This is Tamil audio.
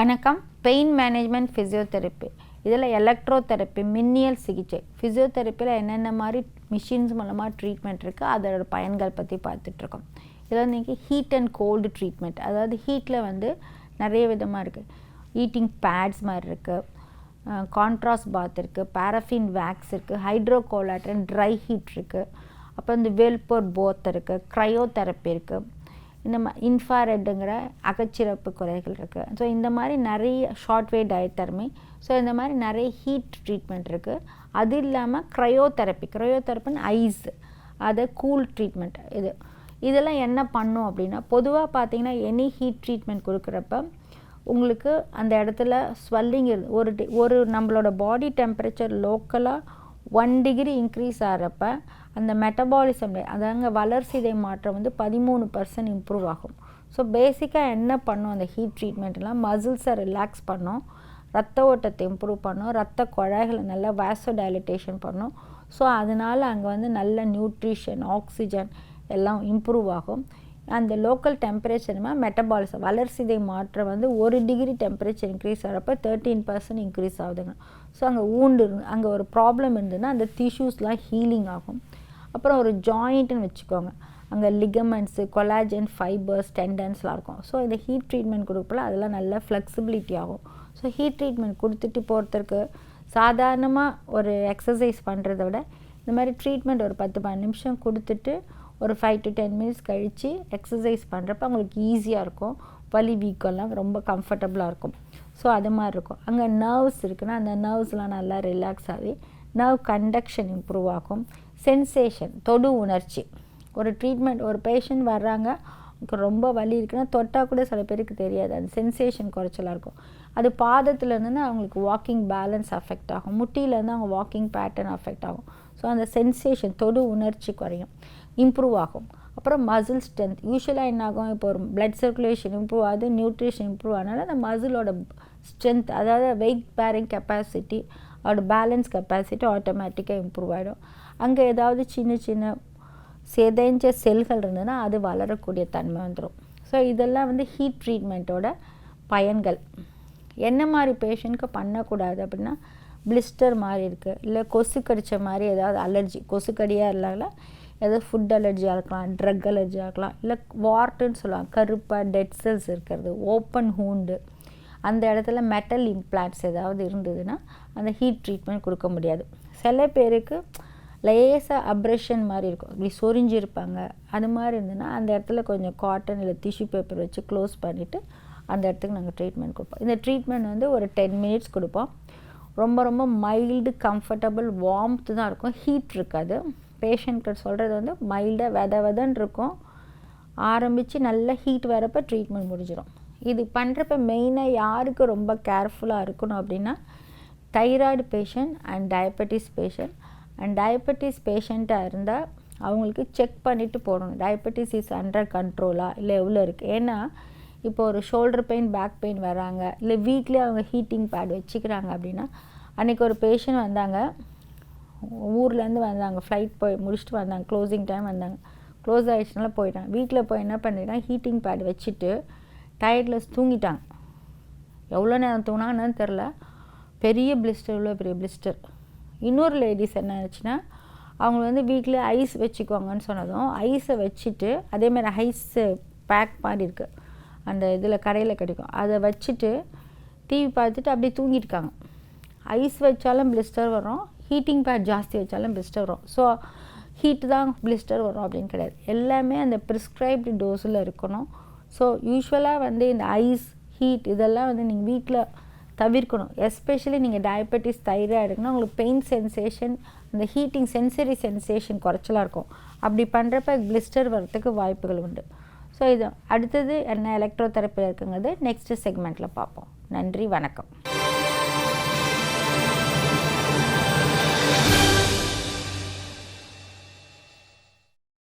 வணக்கம். பெயின் மேனேஜ்மெண்ட் ஃபிசியோதெரப்பி, இதில் எலக்ட்ரோதெரப்பி, மின்னியல் சிகிச்சை, ஃபிசியோதெரப்பியில் என்னென்ன மாதிரி மிஷின்ஸ் மூலமாக ட்ரீட்மெண்ட் இருக்குது, அதோட பயன்கள் பற்றி பார்த்துட்ருக்கோம். இதில் வந்து ஹீட் அண்ட் கோல்டு ட்ரீட்மெண்ட், அதாவது ஹீட்டில் வந்து நிறைய விதமாக இருக்குது. ஈட்டிங் பேட்ஸ் மாதிரி இருக்குது, கான்ட்ராஸ்ட் பாத் இருக்குது, பாரஃபின் வேக்ஸ் இருக்குது, ஹைட்ரோகோலாட்டன் ட்ரை ஹீட் இருக்குது, அப்போ இந்த வெல்போர் போத் இருக்குது, க்ரையோதெரப்பி இருக்குது, இந்த இன்ஃப்ராரெட்டுங்கிற அகச்சிறப்பு குறைகள் இருக்குது. ஸோ இந்த மாதிரி நிறைய ஷார்ட் வே டயத்தெர்மி, ஸோ இந்த மாதிரி நிறைய ஹீட் ட்ரீட்மெண்ட் இருக்குது. அது இல்லாமல் க்ரையோதெரப்பின்னு ஐஸ், அதை கூல் ட்ரீட்மெண்ட். இதெல்லாம் என்ன பண்ணும் அப்படின்னா, பொதுவாக பார்த்தீங்கன்னா எனி ஹீட் ட்ரீட்மெண்ட் கொடுக்குறப்ப உங்களுக்கு அந்த இடத்துல ஸ்வெல்லிங் ஒரு நம்மளோட பாடி டெம்பரேச்சர் லோக்கலாக 1 டிகிரி இன்க்ரீஸ் ஆகிறப்ப அந்த மெட்டபாலிசம், அதாங்க வளர்சிதை மாற்றம் வந்து 13% இம்ப்ரூவ் ஆகும். ஸோ பேசிக்காக என்ன பண்ணும் அந்த ஹீட் ட்ரீட்மெண்ட்லாம், மசில்ஸை ரிலாக்ஸ் பண்ணும், ரத்த ஓட்டத்தை இம்ப்ரூவ் பண்ணும், ரத்த குழாய்களை நல்லா வாசோ டைலட்டேஷன் பண்ணும். ஸோ அதனால் அங்கே வந்து நல்ல நியூட்ரிஷன், ஆக்சிஜன் எல்லாம் இம்ப்ரூவ் ஆகும். அந்த லோக்கல் டெம்பரேச்சருமா மெட்டபாலிசம் வளர்சிதை மாற்றம் வந்து 1 டிகிரி டெம்பரேச்சர் இன்க்ரீஸ் ஆகிறப்ப 13% இன்க்ரீஸ் ஆகுதுங்க. ஸோ அங்கே அங்கே ஒரு ப்ராப்ளம் இருந்ததுன்னா அந்த டிஷ்யூஸ்லாம் ஹீலிங் ஆகும். அப்புறம் ஒரு ஜாயிண்ட்டுன்னு வச்சுக்கோங்க, அங்கே லிகமெண்ட்ஸு, கொலாஜன், ஃபைபர்ஸ், டெண்டன்ஸ்லாம் இருக்கும். ஸோ இந்த ஹீட் ட்ரீட்மெண்ட் கொடுப்பல அதெல்லாம் நல்லா ஃப்ளெக்சிபிலிட்டி ஆகும். ஸோ ஹீட் ட்ரீட்மெண்ட் கொடுத்துட்டு போகிறதுக்கு சாதாரணமாக ஒரு எக்ஸசைஸ் பண்ணுறத விட இந்த மாதிரி ட்ரீட்மெண்ட் ஒரு 10-12 நிமிஷம் கொடுத்துட்டு ஒரு 5 to 10 மினிட்ஸ் கழித்து எக்ஸசைஸ் பண்ணுறப்ப அவங்களுக்கு ஈஸியாக இருக்கும். வலி வீக்கெல்லாம் ரொம்ப கம்ஃபர்டபுளாக இருக்கும். ஸோ அது மாதிரி இருக்கும். அங்கே நர்வ்ஸ் இருக்குன்னா அந்த நர்வ்ஸ்லாம் நல்லா ரிலாக்ஸ் ஆகி நர்வ் கண்டக்ஷன் இம்ப்ரூவ் ஆகும். சென்சேஷன், தொடு உணர்ச்சி, ஒரு ட்ரீட்மெண்ட் ஒரு பேஷண்ட் வர்றாங்க, அவங்களுக்கு ரொம்ப வலி இருக்குன்னா தொட்டால் கூட சில பேருக்கு தெரியாது, அந்த சென்சேஷன் குறைச்சலாக இருக்கும். அது பாதத்தில் இருந்துன்னா அவங்களுக்கு வாக்கிங் பேலன்ஸ் அஃபெக்ட் ஆகும், முட்டியிலேருந்து அவங்க வாக்கிங் பேட்டர்ன் அஃபெக்ட் ஆகும். ஸோ அந்த சென்சேஷன், தொடு உணர்ச்சி குறையும், இம்ப்ரூவ் ஆகும். அப்புறம் மசில் ஸ்ட்ரென்த், யூஸ்வலாக என்ன ஆகும், இப்போ ஒரு பிளட் சர்க்குலேஷன் இம்ப்ரூவ் ஆகுது, நியூட்ரிஷன் இம்ப்ரூவ் ஆனால அந்த மசிலோட ஸ்ட்ரென்த், அதாவது வெயிட் பேரிங் கெப்பாசிட்டி, அதோட பேலன்ஸ் கெப்பாசிட்டி ஆட்டோமேட்டிக்காக இம்ப்ரூவ் ஆகிடும். அங்கே ஏதாவது சின்ன சின்ன சிதைஞ்ச செல்கள் இருந்ததுன்னா அது வளரக்கூடிய தன்மை வந்துடும். ஸோ இதெல்லாம் வந்து ஹீட் ட்ரீட்மெண்ட்டோட பயன்கள். என்ன மாதிரி பேஷண்ட்க்கு பண்ணக்கூடாது அப்படின்னா, பிளிஸ்டர் மாதிரி இருக்குது, இல்லை கொசு கடித்த மாதிரி ஏதாவது அலர்ஜி, கொசு கடியாக இல்லாத ஏதாவது ஃபுட் அலர்ஜியாக இருக்கலாம், ட்ரக் அலர்ஜியாக இருக்கலாம், இல்லை வார்ட்டுன்னு சொல்லுவாங்க, கருப்பாக டெட் செல்ஸ் இருக்கிறது, ஓப்பன் ஹூண்டு, அந்த இடத்துல மெட்டல் இம்ப்ளான்ட்ஸ் ஏதாவது இருந்ததுன்னா அந்த ஹீட் ட்ரீட்மெண்ட் கொடுக்க முடியாது. சில பேருக்கு லேசாக அப்ரேஷன் மாதிரி இருக்கும், இப்படி சொரிஞ்சிருப்பாங்க, அது மாதிரி இருந்ததுன்னா அந்த இடத்துல கொஞ்சம் காட்டன் இல்லை டிஷ்யூ பேப்பர் வச்சு க்ளோஸ் பண்ணிவிட்டு அந்த இடத்துக்கு நாங்கள் ட்ரீட்மெண்ட் கொடுப்போம். இந்த ட்ரீட்மெண்ட் வந்து ஒரு 10 மினிட்ஸ் கொடுப்போம். ரொம்ப ரொம்ப மைல்டு, கம்ஃபர்டபுள், வார்ம்த்து தான் இருக்கும், ஹீட் இருக்காது. பேஷண்ட்கிட்ட சொல்கிறது வந்து மைல்டாக வெதன்னு இருக்கும், ஆரம்பித்து நல்ல ஹீட் வரப்போ ட்ரீட்மெண்ட் முடிஞ்சிடும். இது பண்ணுறப்ப மெயினாக யாருக்கு ரொம்ப கேர்ஃபுல்லாக இருக்கணும் அப்படின்னா, thyroid patient and diabetes patient. And diabetes பேஷண்ட்டாக இருந்தால் அவங்களுக்கு செக் பண்ணிவிட்டு போடணும், டயபெட்டிஸ் இஸ் அண்டர் கண்ட்ரோலா இல்லை எவ்வளோ இருக்குது. ஏன்னா இப்போ ஒரு ஷோல்டர் பெயின், பேக் பெயின் வராங்க, இல்லை வீக்லி அவங்க ஹீட்டிங் பேட் வச்சுக்கிறாங்க அப்படின்னா, அன்றைக்கி ஒரு பேஷண்ட் வந்தாங்க, ஊர்லேருந்து வந்தாங்க, ஃப்ளைட் போய் முடிச்சுட்டு வந்தாங்க, க்ளோசிங் டைம் வந்தாங்க, க்ளோஸ் ஆகிடுச்சுனால போயிட்டாங்க. வீட்டில் போய் என்ன பண்ணிட்டாங்க, ஹீட்டிங் பேட் வச்சுட்டு டயர்ட்லெஸ் தூங்கிட்டாங்க. எவ்வளோ நேரம் தூங்கினாங்கன்னு தெரில, பெரிய பிளிஸ்டர், இவ்வளோ பெரிய பிளிஸ்டர். இன்னொரு லேடிஸ் என்ன ஆச்சுன்னா, அவங்க வந்து வீட்டில் ஐஸ் வச்சுக்குவாங்கன்னு சொன்னதும் ஐஸை வச்சுட்டு, அதேமாதிரி ஐஸு பேக் மாதிரி இருக்குது, அந்த இதில் கடையில் கிடைக்கும், அதை வச்சுட்டு டிவி பார்த்துட்டு அப்படியே தூங்கியிருக்காங்க. ஐஸ் வச்சாலும் பிளிஸ்டர் வரும், ஹீட்டிங் பேட் ஜாஸ்தி வச்சாலும் பிளிஸ்டர் வரும். ஸோ ஹீட்டு தான் பிளிஸ்டர் வரும் அப்படின்னு கிடையாது, எல்லாமே அந்த ப்ரிஸ்கிரைப்டு டோஸில் இருக்கணும். ஸோ யூஸ்வலாக வந்து இந்த ஐஸ், ஹீட் இதெல்லாம் வந்து நீங்கள் வீட்டில் தவிர்க்கணும். எஸ்பெஷலி நீங்கள் டயபெட்டிஸ், தைராய்டுக்குன்னா உங்களுக்கு பெயின் சென்சேஷன், அந்த ஹீட்டிங் சென்சரி சென்சேஷன் குறைச்சலாக இருக்கும். அப்படி பண்ணுறப்ப பிளிஸ்டர் வரத்துக்கு வாய்ப்புகள் உண்டு. ஸோ இது அடுத்தது என்ன எலக்ட்ரோதெரப்பியில் இருக்குங்கிறது நெக்ஸ்ட் செக்மெண்ட்டில் பார்ப்போம். நன்றி, வணக்கம்.